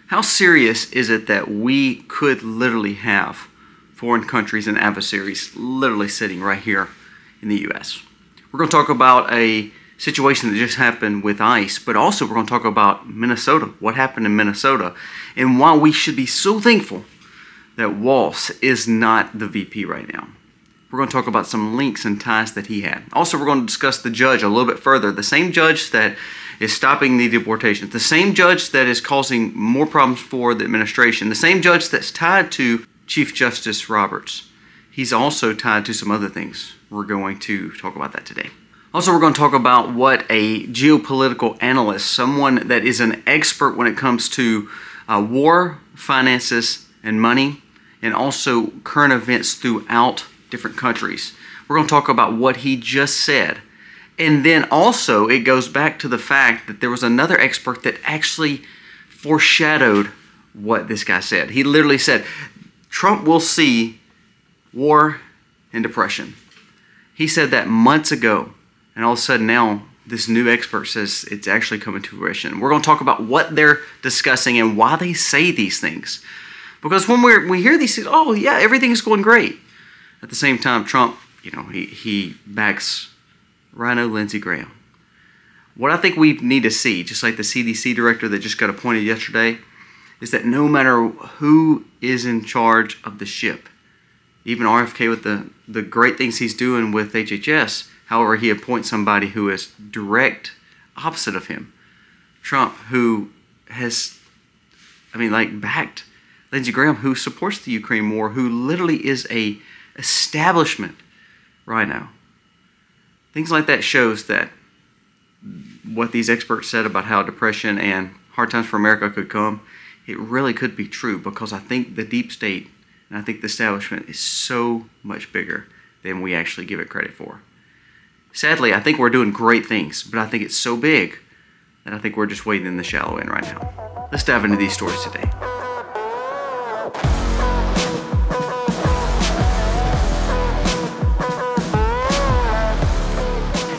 How serious is it that we could literally have foreign countries and adversaries literally sitting right here in the U.S.? We're going to talk about a situation that just happened with ICE, but also we're going to talk about Minnesota, what happened in Minnesota, and why we should be so thankful that Walz is not the VP right now. We're going to talk about some links and ties that he had. Also, we're going to discuss the judge a little bit further. The same judge that is stopping the deportations. The same judge that is causing more problems for the administration. The same judge that's tied to Chief Justice Roberts. He's also tied to some other things. We're going to talk about that today. Also, we're going to talk about what a geopolitical analyst, someone that is an expert when it comes to war, finances, and money, and also current events throughout different countries. We're going to talk about what he just said. And then also it goes back to the fact that there was another expert that actually foreshadowed what this guy said. He literally said, Trump will see war and depression. He said that months ago, and all of a sudden now this new expert says it's actually coming to fruition. We're going to talk about what they're discussing and why they say these things. Because when we hear these things, oh yeah, everything's going great. At the same time, Trump, he backs Rhino Lindsey Graham. What I think we need to see, just like the CDC director that just got appointed yesterday, is that no matter who is in charge of the ship, even RFK with the great things he's doing with HHS, however, he appoints somebody who is direct opposite of him. Trump, who has, backed Lindsey Graham, who supports the Ukraine war, who literally is a establishment right now. Things like that shows that what these experts said about how depression and hard times for America could come, it really could be true, because I think the deep state and I think the establishment is so much bigger than we actually give it credit for. Sadly, I think we're doing great things, but I think it's so big that I think we're just wading in the shallow end right now. Let's dive into these stories today.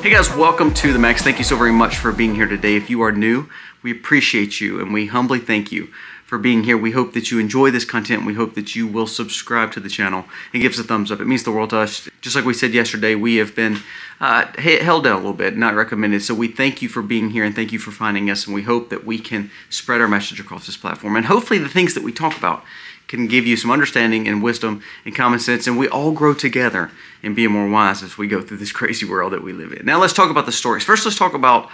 Hey guys, welcome to The Max. Thank you so very much for being here today. If you are new, we appreciate you and we humbly thank you for being here. We hope that you enjoy this content. We hope that you will subscribe to the channel and give us a thumbs up. It means the world to us. Just like we said yesterday, we have been held down a little bit, not recommended. So we thank you for being here and thank you for finding us, and we hope that we can spread our message across this platform. And hopefully the things that we talk about can give you some understanding and wisdom and common sense, and we all grow together and be more wise as we go through this crazy world that we live in. Now let's talk about the stories. First, let's talk about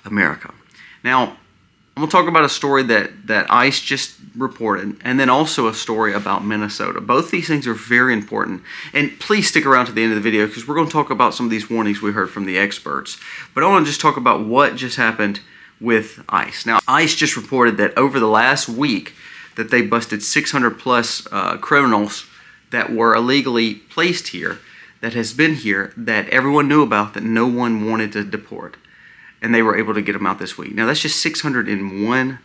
America. Now, I'm going to talk about a story that ICE just reported, and then also a story about Minnesota. Both these things are very important, and please stick around to the end of the video because we're going to talk about some of these warnings we heard from the experts. But I want to just talk about what just happened with ICE. Now, ICE just reported that over the last week that they busted 600 plus criminals that were illegally placed here, that has been here, that everyone knew about, that no one wanted to deport. And they were able to get them out this week. Now that's just 600 in 1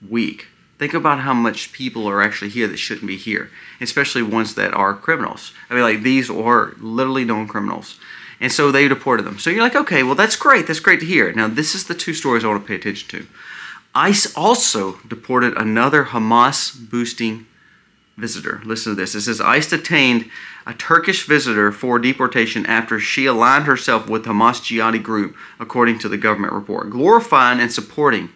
week. Think about how much people are actually here that shouldn't be here, especially ones that are criminals. These are literally known criminals. And so they deported them. So you're like, okay, well that's great. That's great to hear. Now this is the two stories I want to pay attention to. ICE also deported another Hamas-boosting visitor. Listen to this. It says ICE detained a Turkish visitor for deportation after she aligned herself with Hamas jihadi group, according to the government report, glorifying and supporting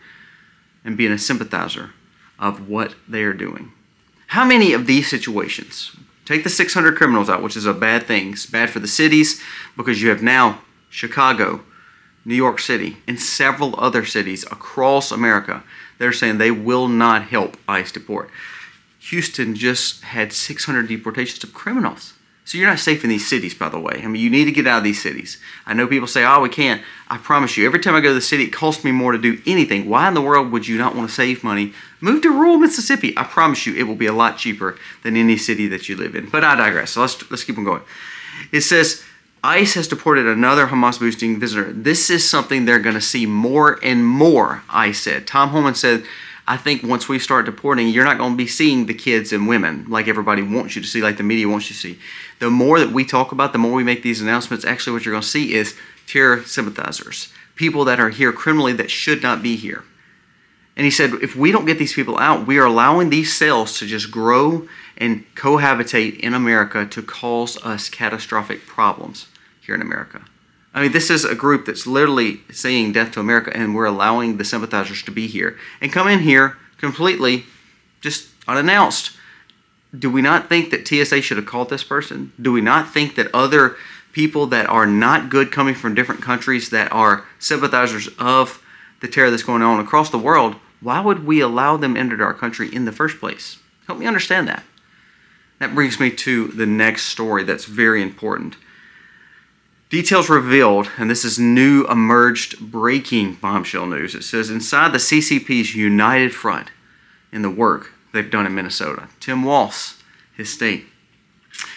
and being a sympathizer of what they are doing. How many of these situations, take the 600 criminals out, which is a bad thing. It's bad for the cities because you have now Chicago, New York City, and several other cities across America that are saying they will not help ICE deport. Houston just had 600 deportations of criminals. So you're not safe in these cities, by the way. You need to get out of these cities. I know people say, oh, we can't. I promise you, every time I go to the city, it costs me more to do anything. Why in the world would you not want to save money? Move to rural Mississippi. I promise you, it will be a lot cheaper than any city that you live in. But I digress. So let's keep on going. It says, ICE has deported another Hamas-boosting visitor. This is something they're going to see more and more, ICE said. Tom Homan said, I think once we start deporting, you're not going to be seeing the kids and women like everybody wants you to see, like the media wants you to see. The more that we talk about, the more we make these announcements, actually what you're going to see is terror sympathizers, people that are here criminally that should not be here. And he said, if we don't get these people out, we are allowing these cells to just grow and cohabitate in America to cause us catastrophic problems here in America. I mean, this is a group that's literally saying death to America, and we're allowing the sympathizers to be here and come in here completely just unannounced. Do we not think that TSA should have called this person? Do we not think that other people that are not good coming from different countries that are sympathizers of the terror that's going on across the world, why would we allow them into our country in the first place? Help me understand that. That brings me to the next story that's very important. Details revealed, and this is new emerged breaking bombshell news. It says, inside the CCP's united front in the work they've done in Minnesota. Tim Walz, his state.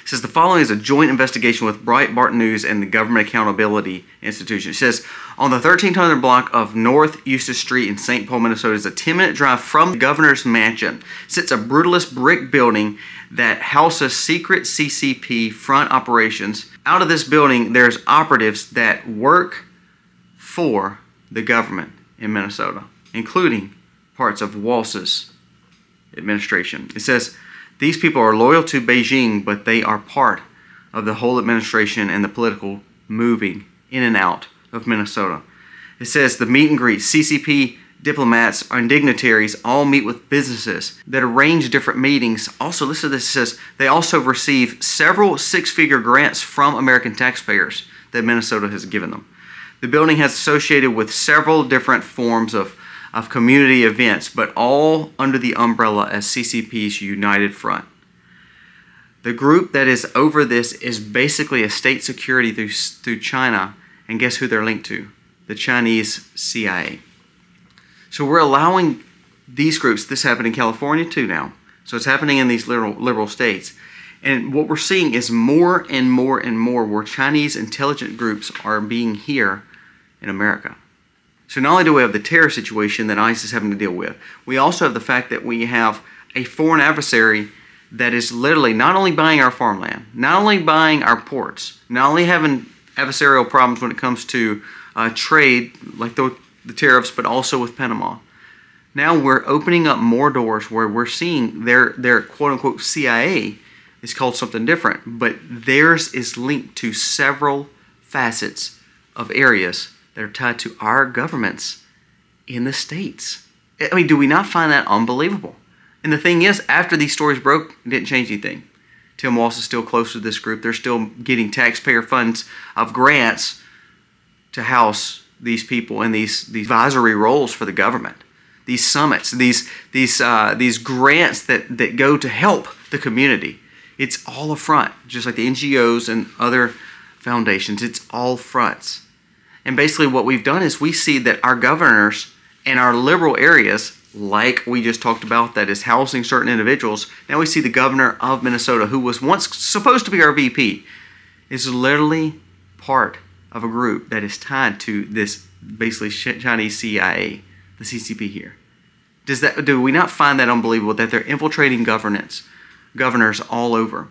It says the following is a joint investigation with Breitbart News and the Government Accountability Institution. It says, on the 1300 block of North Eustis Street in St. Paul, Minnesota, is a 10-minute drive from the governor's mansion, sits a brutalist brick building that houses secret CCP front operations. Out of this building, there's operatives that work for the government in Minnesota, including parts of Walz's administration. It says, these people are loyal to Beijing, but they are part of the whole administration and the political moving in and out of Minnesota. It says the meet and greet, CCP diplomats and dignitaries all meet with businesses that arrange different meetings. Also, listen to this, it says they also receive several six-figure grants from American taxpayers that Minnesota has given them. The building has associated with several different forms of community events, but all under the umbrella as CCP's United Front. The group that is over this is basically a state security through China, and guess who they're linked to? The Chinese CIA. So we're allowing these groups, this happened in California too now, so it's happening in these liberal states. And what we're seeing is more and more and more where Chinese intelligent groups are being here in America. So not only do we have the terror situation that ICE is having to deal with, we also have the fact that we have a foreign adversary that is literally not only buying our farmland, not only buying our ports, not only having adversarial problems when it comes to trade, like the tariffs, but also with Panama. Now we're opening up more doors where we're seeing their quote-unquote CIA is called something different, but theirs is linked to several facets of areas that are tied to our governments in the states. I mean, do we not find that unbelievable? And the thing is, after these stories broke, it didn't change anything. Tim Walz is still close to this group. They're still getting taxpayer funds of grants to house these people in these advisory roles for the government. These summits, these grants that go to help the community. It's all a front, just like the NGOs and other foundations. It's all fronts. And basically what we've done is we see that our governors and our liberal areas, like we just talked about, that is housing certain individuals, now we see the governor of Minnesota, who was once supposed to be our VP, is literally part of a group that is tied to this basically Chinese CIA, the CCP here. Do we not find that unbelievable that they're infiltrating governors all over?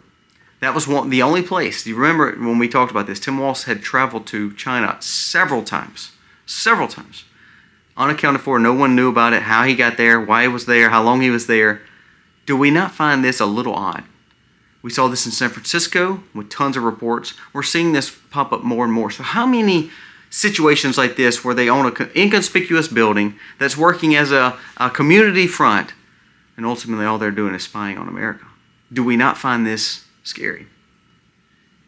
That was the only place. Do you remember when we talked about this? Tim Walz had traveled to China several times, unaccounted for. No one knew about it, how he got there, why he was there, how long he was there. Do we not find this a little odd? We saw this in San Francisco with tons of reports. We're seeing this pop up more and more. So how many situations like this where they own an inconspicuous building that's working as a community front, and ultimately all they're doing is spying on America? Do we not find this scary?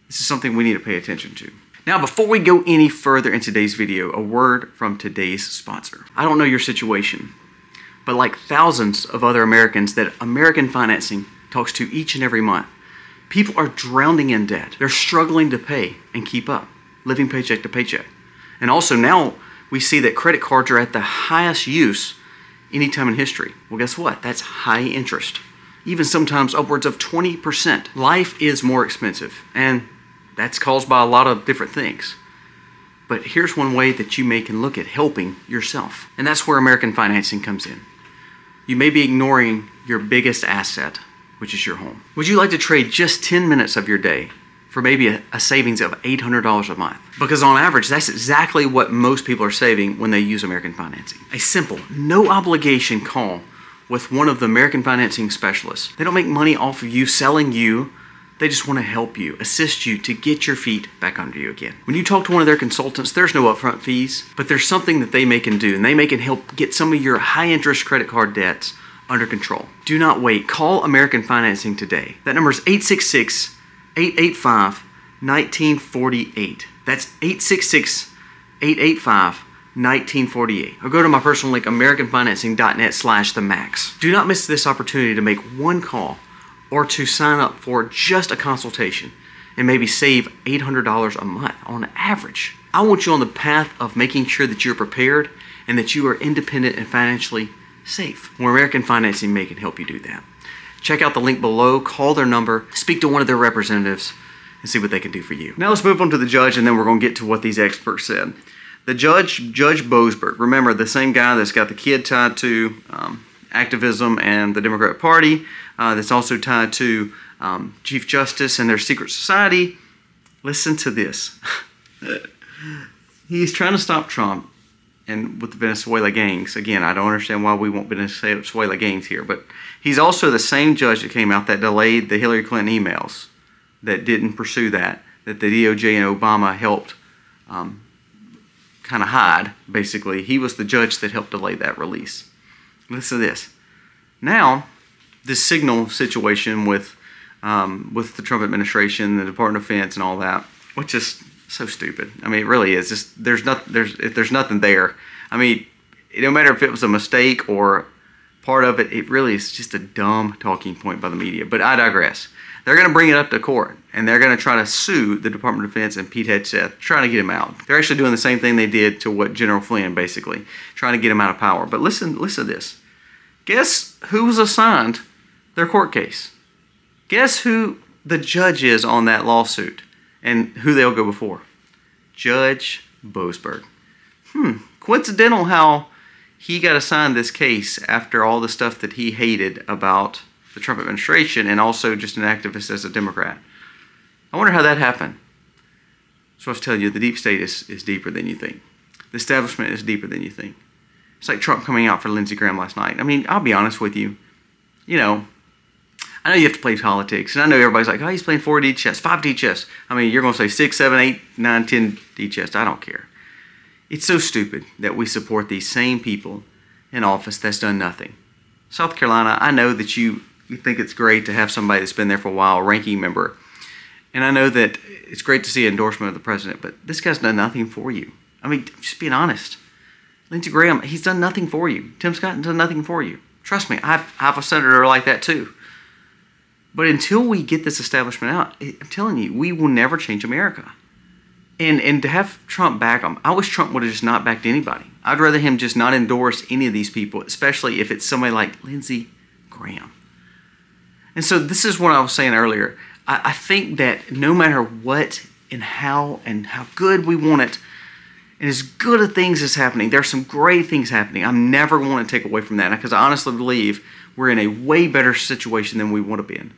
This is something we need to pay attention to. Now, before we go any further in today's video, a word from today's sponsor. I don't know your situation, but like thousands of other Americans that American Financing talks to each and every month, people are drowning in debt. They're struggling to pay and keep up, living paycheck to paycheck. And also now we see that credit cards are at the highest use any time in history. Well, guess what? That's high interest. Even sometimes upwards of 20%. Life is more expensive, and that's caused by a lot of different things. But here's one way that you can look at helping yourself, and that's where American Financing comes in. You may be ignoring your biggest asset, which is your home. Would you like to trade just 10 minutes of your day for maybe a savings of $800 a month. Because on average, that's exactly what most people are saving when they use American Financing. A simple, no obligation call with one of the American Financing specialists. They don't make money off of you selling you. They just want to help you, assist you to get your feet back under you again. When you talk to one of their consultants, there's no upfront fees, but there's something that they can do, and they can help get some of your high interest credit card debts under control. Do not wait. Call American Financing today. That number is 866-885-1948. That's 866-885-1948. Or go to my personal link, americanfinancing.net/themax. Do not miss this opportunity to make one call or to sign up for just a consultation and maybe save $800 a month on average. I want you on the path of making sure that you're prepared and that you are independent and financially safe. Well, American Financing can help you do that. Check out the link below, call their number, speak to one of their representatives, and see what they can do for you. Now let's move on to the judge, and then we're going to get to what these experts said. The Judge Boasberg, remember the same guy that's got the kid tied to activism and the Democrat Party, that's also tied to Chief Justice and their secret society. Listen to this. He's trying to stop Trump and with the Venezuela gangs. Again, I don't understand why we want Venezuela gangs here, but he's also the same judge that came out that delayed the Hillary Clinton emails, that didn't pursue that the DOJ and Obama helped kind of hide, basically. He was the judge that helped delay that release. Listen to this. Now, this signal situation with the Trump administration, the Department of Defense, and all that, which is so stupid. I mean, it really is. Just there's nothing there. I mean, no matter if it was a mistake or part of it, it really is just a dumb talking point by the media. But I digress. They're going to bring it up to court, and they're going to try to sue the Department of Defense and Pete Hegseth, trying to get him out. They're actually doing the same thing they did to what General Flynn, basically, trying to get him out of power. But listen to this. Guess who was assigned their court case? Guess who the judge is on that lawsuit and who they'll go before? Judge Boasberg. Coincidental how he got assigned this case after all the stuff that he hated about the Trump administration and also just an activist as a Democrat. I wonder how that happened. So I was telling you, the deep state is deeper than you think. The establishment is deeper than you think. It's like Trump coming out for Lindsey Graham last night. I mean, I'll be honest with you. You know, I know you have to play politics, and I know everybody's like, oh, he's playing 4D chess, 5D chess. I mean, you're going to say 6, 7, 8, 9, 10D chess. I don't care. It's so stupid that we support these same people in office that's done nothing. South Carolina, I know that you think it's great to have somebody that's been there for a while, a ranking member. And I know that it's great to see an endorsement of the president, but this guy's done nothing for you. I mean, just being honest. Lindsey Graham, he's done nothing for you. Tim Scott done nothing for you. Trust me, I have a senator like that too. But until we get this establishment out, I'm telling you, we will never change America. And to have Trump back, I wish Trump would have just not backed anybody. I'd rather him just not endorse any of these people, especially if it's somebody like Lindsey Graham. And so this is what I was saying earlier. I think that no matter what and how good we want it, and as good of things as happening, there's some great things happening. I'm never going to take away from that because I honestly believe we're in a way better situation than we would have been.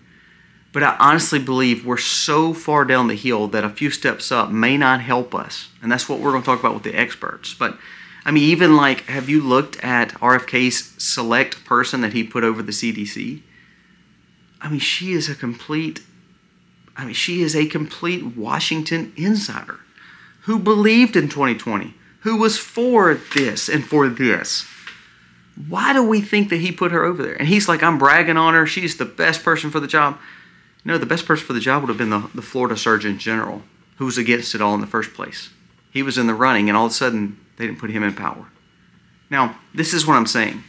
But I honestly believe we're so far down the hill that a few steps up may not help us. And that's what we're going to talk about with the experts. But I mean, even like, have you looked at RFK's select person that he put over the CDC? I mean, she is a complete Washington insider who believed in 2020, who was for this and for this. Why do we think that he put her over there? And he's like, I'm bragging on her. She's the best person for the job. No, the best person for the job would have been the Florida Surgeon General, who was against it all in the first place. He was in the running, and all of a sudden, they didn't put him in power. Now, this is what I'm saying.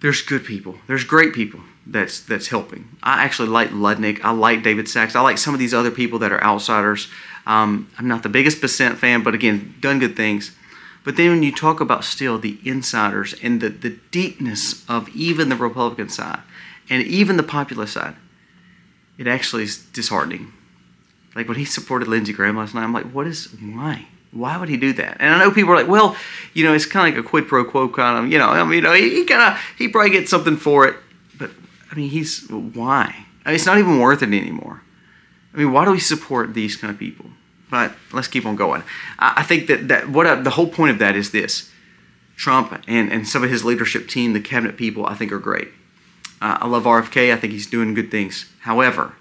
There's good people. There's great people that's helping. I actually like Ludnick. I like David Sachs. I like some of these other people that are outsiders. I'm not the biggest Percent fan, but again, done good things. But then when you talk about still the insiders and the deepness of even the Republican side and even the populist side, it actually is disheartening. Like when he supported Lindsey Graham last night, I'm like, why? Why would he do that? And I know people are like, well, you know, it's kind of like a quid pro quo kind of, he probably gets something for it. But I mean, why? I mean, it's not even worth it anymore. I mean, why do we support these kind of people? But let's keep on going. I think that the whole point of that is this. Trump and some of his leadership team, the cabinet people, I think are great. I love RFK. I think he's doing good things. However,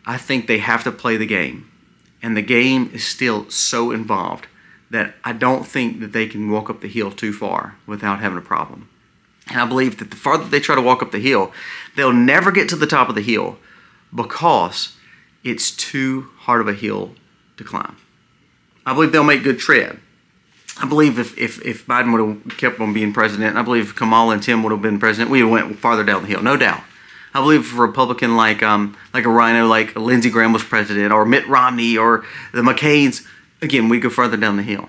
I think they have to play the game. And the game is still so involved that I don't think that they can walk up the hill too far without having a problem. And I believe that the farther they try to walk up the hill, they'll never get to the top of the hill because it's too hard of a hill to climb. I believe they'll make good tread. I believe if Biden would have kept on being president, I believe if Kamala and Tim would have been president, we would have went farther down the hill, no doubt. I believe if a Republican like a rhino like Lindsey Graham was president, or Mitt Romney, or the McCains, again, we'd go further down the hill.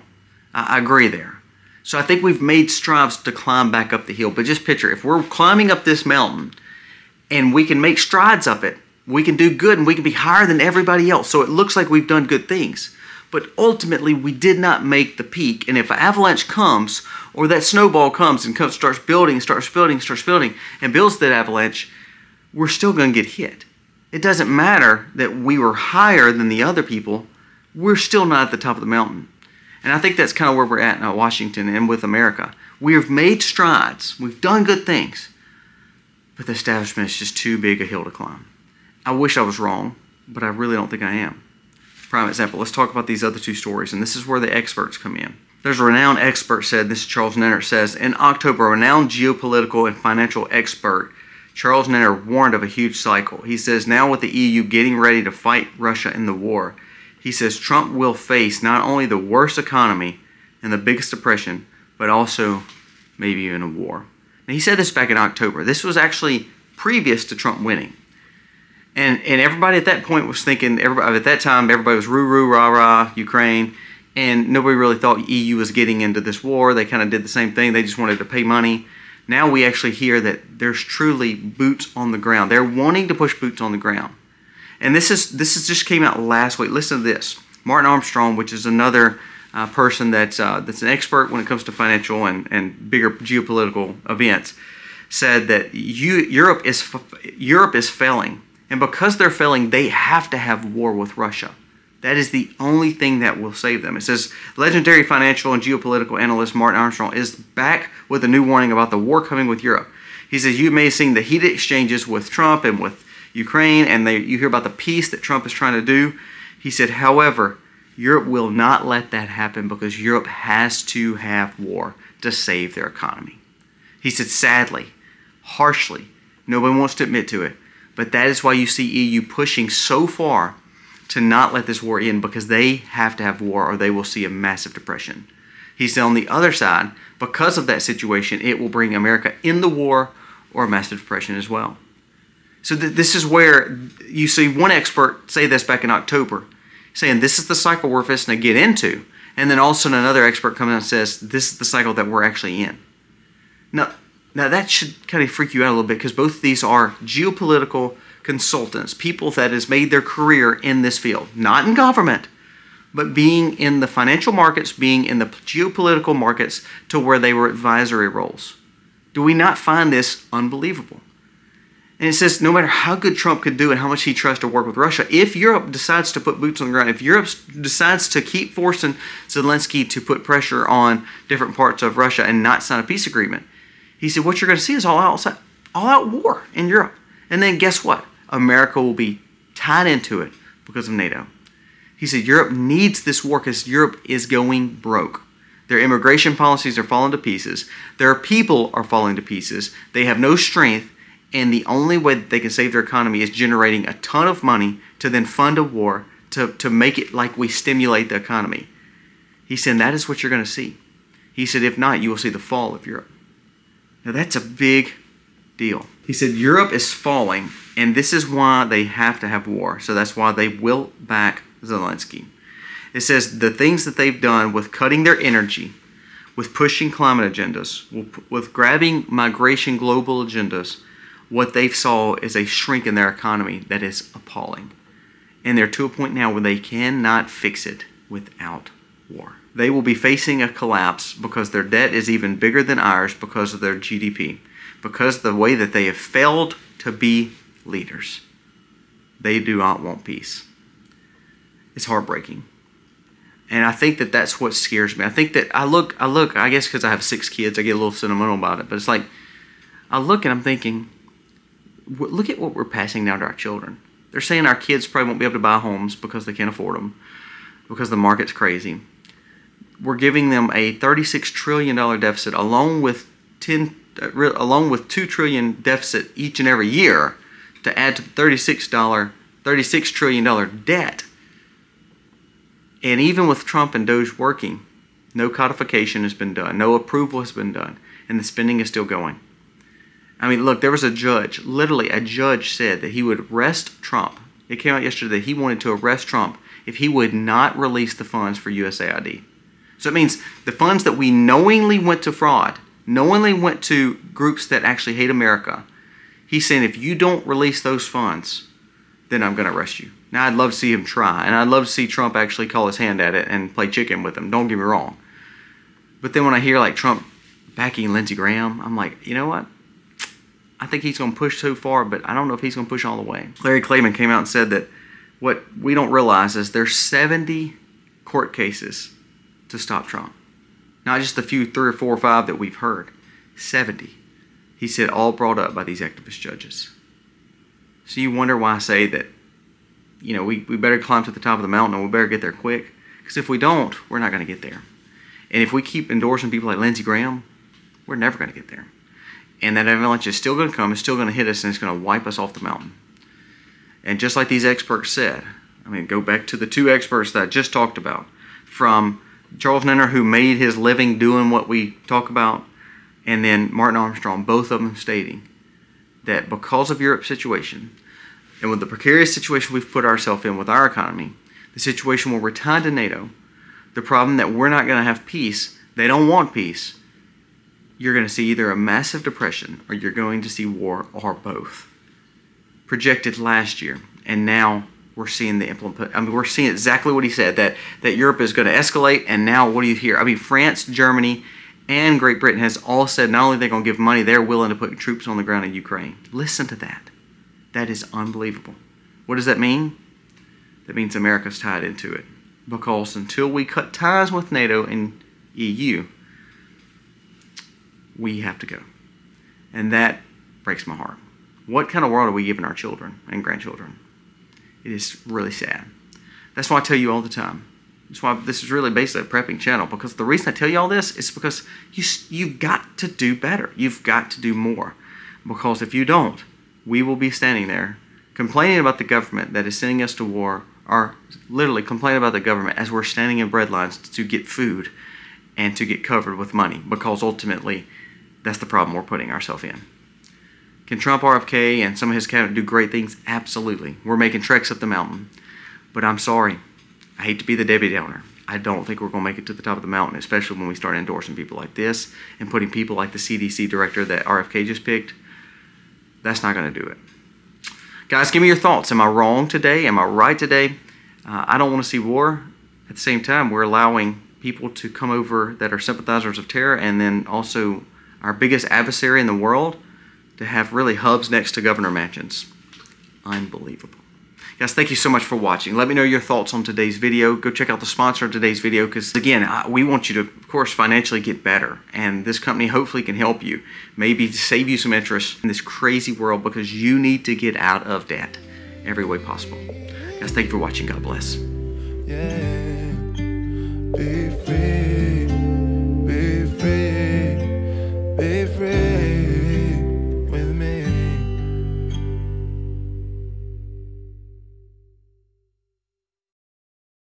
I agree there. So I think we've made strides to climb back up the hill. But just picture, if we're climbing up this mountain and we can make strides up it, we can do good and we can be higher than everybody else. So it looks like we've done good things. But ultimately, we did not make the peak. And if an avalanche comes, or that snowball comes and starts building, and builds that avalanche, we're still going to get hit. It doesn't matter that we were higher than the other people. We're still not at the top of the mountain. And I think that's kind of where we're at now, Washington and with America. We have made strides. We've done good things. But the establishment is just too big a hill to climb. I wish I was wrong, but I really don't think I am. Prime example, let's talk about these other two stories, and this is where the experts come in. There's a renowned expert said, this is Charles Nenner, says, in October, a renowned geopolitical and financial expert, Charles Nenner, warned of a huge cycle. He says, now with the EU getting ready to fight Russia in the war, he says Trump will face not only the worst economy and the biggest depression, but also maybe even a war. Now, he said this back in October. This was actually previous to Trump winning. And everybody at that point was thinking, at that time, everybody was roo-roo, rah-rah, Ukraine, and nobody really thought EU was getting into this war. They kind of did the same thing. They just wanted to pay money. Now we actually hear that there's truly boots on the ground. They're wanting to push boots on the ground. And this just came out last week. Listen to this. Martin Armstrong, which is another person that's an expert when it comes to financial and bigger geopolitical events, said that Europe is failing. And because they're failing, they have to have war with Russia. That is the only thing that will save them. It says, legendary financial and geopolitical analyst Martin Armstrong is back with a new warning about the war coming with Europe. He says, you may have seen the heated exchanges with Trump and with Ukraine, and you hear about the peace that Trump is trying to do. He said, however, Europe will not let that happen because Europe has to have war to save their economy. He said, sadly, harshly, nobody wants to admit to it, but that is why you see EU pushing so far to not let this war end, because they have to have war or they will see a massive depression. He said on the other side, because of that situation, it will bring America in the war or a massive depression as well. So this is where you see one expert say this back in October, saying this is the cycle we're fixing to get into. And then all of a sudden another expert comes out and says this is the cycle that we're actually in. Now that should kind of freak you out a little bit, because both of these are geopolitical consultants, people that has made their career in this field, not in government, but being in the financial markets, being in the geopolitical markets to where they were advisory roles. Do we not find this unbelievable? And it says no matter how good Trump could do and how much he tries to work with Russia, if Europe decides to put boots on the ground, if Europe decides to keep forcing Zelensky to put pressure on different parts of Russia and not sign a peace agreement, he said what you're going to see is all out war in Europe. And then guess what? America will be tied into it because of NATO. He said Europe needs this war because Europe is going broke. Their immigration policies are falling to pieces. Their people are falling to pieces. They have no strength. And the only way that they can save their economy is generating a ton of money to then fund a war to make it like we stimulate the economy. He said that is what you're going to see. He said if not, you will see the fall of Europe. Now that's a big deal. He said Europe is falling, and this is why they have to have war. So that's why they will back Zelensky. It says the things that they've done with cutting their energy, with pushing climate agendas, with grabbing migration global agendas, what they saw is a shrink in their economy that is appalling. And they're to a point now where they cannot fix it without war. They will be facing a collapse because their debt is even bigger than ours because of their GDP, because of the way that they have failed to be leaders. They do not want peace. It's heartbreaking. And I think that that's what scares me. I think that I look, I guess because I have 6 kids, I get a little sentimental about it. But it's like, I look and I'm thinking, look at what we're passing down to our children. They're saying our kids probably won't be able to buy homes because they can't afford them, because the market's crazy. We're giving them a $36 trillion deficit along with $2 trillion deficit each and every year to add to the $36 trillion debt. And even with Trump and Doge working, no codification has been done, no approval has been done, and the spending is still going. I mean, look, there was a judge, literally a judge said that he would arrest Trump. It came out yesterday that he wanted to arrest Trump if he would not release the funds for USAID. So it means the funds that we knowingly went to fraud, knowingly went to groups that actually hate America. He's saying if you don't release those funds, then I'm going to arrest you. Now, I'd love to see him try, and I'd love to see Trump actually call his hand at it and play chicken with him. Don't get me wrong. But then when I hear like Trump backing Lindsey Graham, I'm like, you know what? I think he's going to push so far, but I don't know if he's going to push all the way. Larry Clayman came out and said that what we don't realize is there's 70 court cases to stop Trump. Not just the few 3 or 4 or 5 that we've heard. 70. He said all brought up by these activist judges. So you wonder why I say that, you know, we better climb to the top of the mountain and we better get there quick. Because if we don't, we're not going to get there. And if we keep endorsing people like Lindsey Graham, we're never going to get there. And that avalanche is still going to come, it's still going to hit us, and it's going to wipe us off the mountain. And just like these experts said, I mean, go back to the 2 experts that I just talked about, from Charles Nenner, who made his living doing what we talk about, and then Martin Armstrong, both of them stating that because of Europe's situation, and with the precarious situation we've put ourselves in with our economy, the situation where we're tied to NATO, the problem that we're not going to have peace, they don't want peace, you're going to see either a massive depression or you're going to see war, or both. Projected last year, and now we're seeing the implement. I mean, we're seeing exactly what he said, that Europe is going to escalate, and now what do you hear? I mean, France, Germany, and Great Britain has all said not only they're going to give money, they're willing to put troops on the ground in Ukraine. Listen to that. That is unbelievable. What does that mean? That means America's tied into it. Because until we cut ties with NATO and EU, we have to go. And that breaks my heart. What kind of world are we giving our children and grandchildren? It is really sad. That's why I tell you all the time. That's why this is really basically a prepping channel. Because the reason I tell you all this is because you've got to do better. You've got to do more. Because if you don't, we will be standing there complaining about the government that is sending us to war, or literally complaining about the government as we're standing in bread lines to get food and to get covered with money. Because ultimately, that's the problem we're putting ourselves in. Can Trump, RFK, and some of his cabinet do great things? Absolutely. We're making treks up the mountain. But I'm sorry. I hate to be the Debbie Downer. I don't think we're going to make it to the top of the mountain, especially when we start endorsing people like this and putting people like the CDC director that RFK just picked. That's not going to do it. Guys, give me your thoughts. Am I wrong today? Am I right today? I don't want to see war. At the same time, we're allowing people to come over that are sympathizers of terror, and then also our biggest adversary in the world to have really hubs next to governor mansions. Unbelievable. Guys, thank you so much for watching. Let me know your thoughts on today's video. Go check out the sponsor of today's video, because again, we want you to, of course, financially get better. And this company hopefully can help you, maybe save you some interest in this crazy world, because you need to get out of debt every way possible. Guys, thank you for watching. God bless. Yeah.